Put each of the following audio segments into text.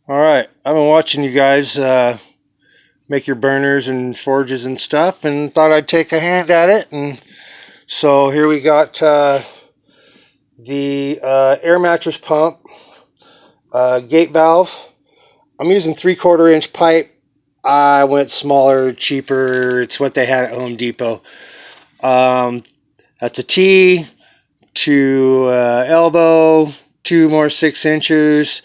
Alright, I've been watching you guys make your burners and forges and stuff, and thought I'd take a hand at it. And so here we got the air mattress pump, gate valve. I'm using 3/4 inch pipe. I went smaller, cheaper. It's what they had at Home Depot. That's a T to elbow, 2 more 6 inches.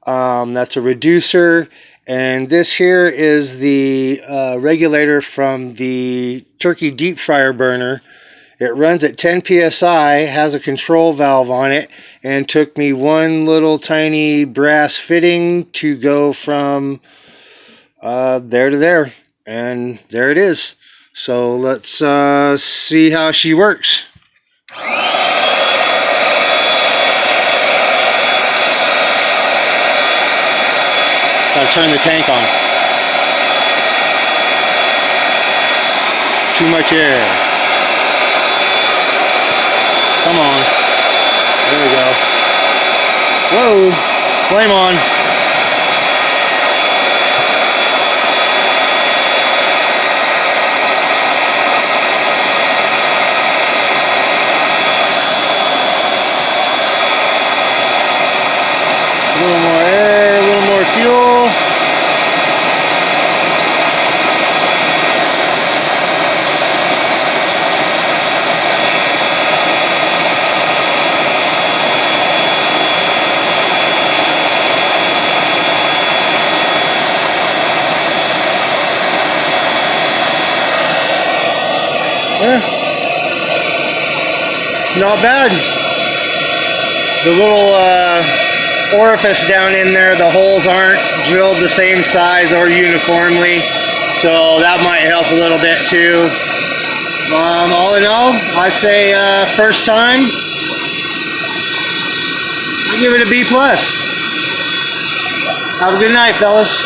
That's a reducer, and this here is the regulator from the turkey deep fryer burner. It runs at 10 psi, has a control valve on it, and took me one little tiny brass fitting to go from there to there, and there it is. So let's see how she works. Gotta turn the tank on. Too much air. Come on. There we go. Whoa! Flame on. A little more air, a little more fuel. Not bad. The little orifice down in there, the holes aren't drilled the same size or uniformly, so that might help a little bit too. All in all, I say first time, I give it a B+. Have a good night, fellas.